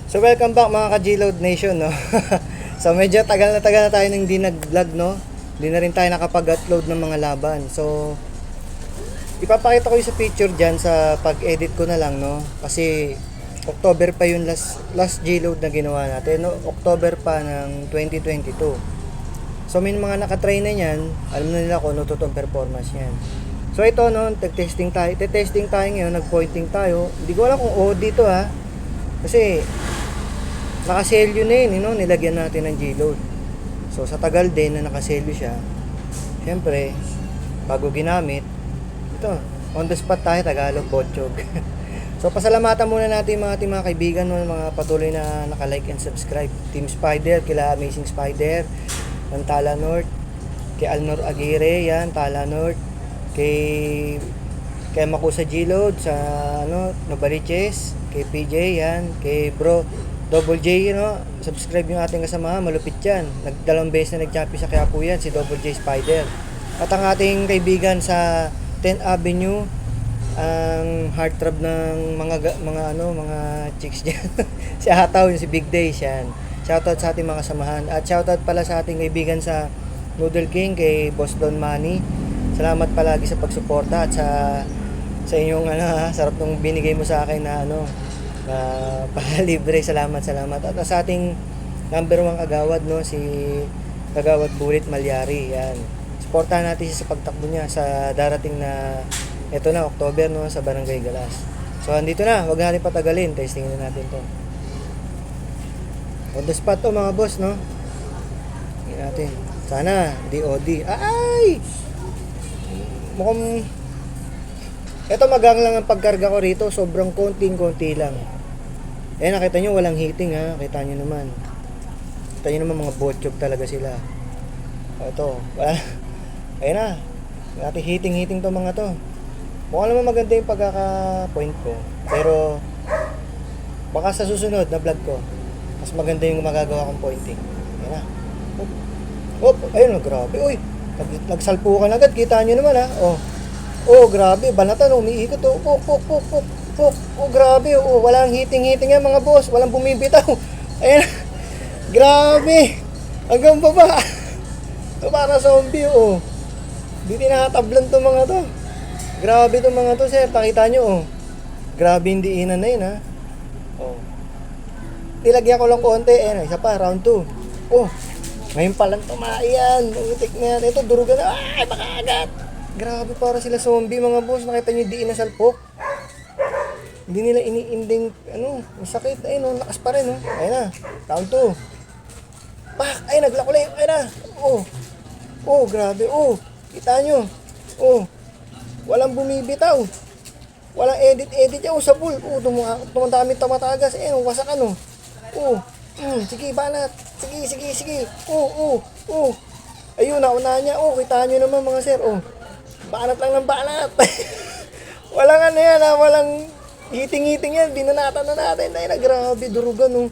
So welcome back mga ka-G-Load Nation, no? So medyo tagal na tayo nang hindi nag-vlog, no? Hindi na rin tayo nakapag-upload ng mga laban. So ipapakita ko yung sa picture dyan sa pag-edit ko na lang, no? Kasi October pa yung last G-Load na ginawa natin, no? October pa ng 2022. So may mga nakatry na yan, alam na nila kung ano totoong performance yan. So ito, no, testing tayo ngayon, nag-pointing tayo. Hindi ko alam kung OD to, ha. Kasi nakaselyo na yun, no? Nilagyan natin ng G-Load. So sa tagal din na nakaselyo siya, syempre bago ginamit, ito, on the spot tayo, Tagalog, Botchog. So pasalamatan muna natin mga ating mga kaibigan, mga patuloy na naka-like and subscribe. Team Spider, kila Amazing Spider, ng Tala North, kay Alnor Aguirre, yan, Tala North, kay Makusa G-Load sa Novaliches, kay PJ, yan, kay Bro Double J, subscribe yung ating kasama, malupit yan. Nagdalawang beses na nag-champion sa Quiapo yan, si Double J Spider. At ang ating kaibigan sa 10th Avenue, ang heartthrob ng mga chicks diyan. Si Ataw, si Big Day yan. Shoutout sa ating mga kasamahan. At shoutout pala sa ating kaibigan sa Noodle King, kay Boss Don Manny. Salamat palagi sa pagsuporta at sa inyong sarap nung binigay mo sa akin na libre. Salamat. At sa ating number 1 agawad, no, si Kagawad Bulit Malyari, yan. Suportahan natin siya sa pagtakbo niya sa darating na ito na October, no, sa Barangay Galas. So andito na, wag natin patagalin, testingin na natin to. On the spot to mga boss, no. Tingnan natin. Sana DOD. Ay! Mukhang ito magang lang ang pagkarga ko rito, sobrang konting-konti lang. Eh nakita nyo walang heating, ha. Kita nyo naman mga botchog talaga sila. Ito, ayun na. Natin heating to mga to. Mukhang naman maganda yung pagkaka-point ko, pero baka sa susunod na vlog ko mas maganda yung magagawa kong pointing. Ayun na. Ayun, grabe. Uy, nagsalpukan agad, kita nyo naman, ha. Oh, grabe, banatan, umiikot, puk. Oh, grabe, walang heating yan mga boss, walang bumibitaw. Ayun, grabe, hanggang baba. So, para zombie, di tinatablan to mga to. Grabe to mga to, sir, pakita nyo, grabe yung diinan na yun, ha. Nilagyan ko lang konti, isa pa, round 2. Ngayon palang tumaiyan, umitik na yan, ito, durugan na, ay, baka agad. Grabe, para sila zombie mga boss. Nakita nyo yung diin na salpok. Hindi nila iniinding, masakit. Ayun, lakas pa rin, Ayun na, round 2. Pak! Ay, naglakuli. Ayun na. Grabe. Kita nyo. Walang bumibitaw. Walang edit yan. Sa pool. Tumandami tamatagas. Wasak sige, banat. Sige. Ayun, nauna niya. Kita nyo naman mga sir. Banat lang ng banat. Walang walang hiting yan. Binanatan na natin. Ay, grabe, durugan,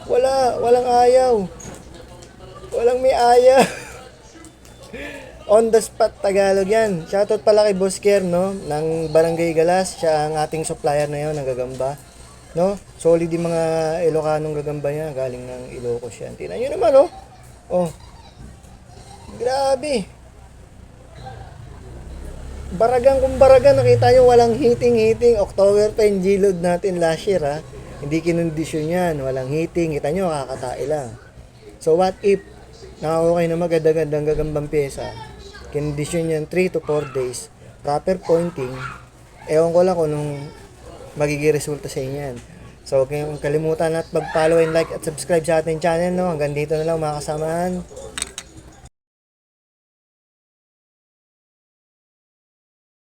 walang ayaw. Walang may ayaw. On the spot Tagalog yan. Shoutout pala kay Boss Kier, ng Barangay Galas. Siya ang ating supplier na yun, ng gagamba. Solid yung mga Ilocanong gagamba niya. Galing ng Ilocos yan. Tingnan nyo naman, grabe. Baragan, nakita nyo walang heating. October pa yung G-Load natin last year, ha. Hindi kinondisyon yan, walang heating. Kita nyo, kakatae lang. So what if okay na magandang gagambang pyesa, kinondisyon yan 3 to 4 days, proper pointing, ewan ko lang kung nung magiging resulta sa inyo yan. So huwag kayong kalimutan at mag-follow and like at subscribe sa ating channel, Hanggang dito na lang mga kasamahan.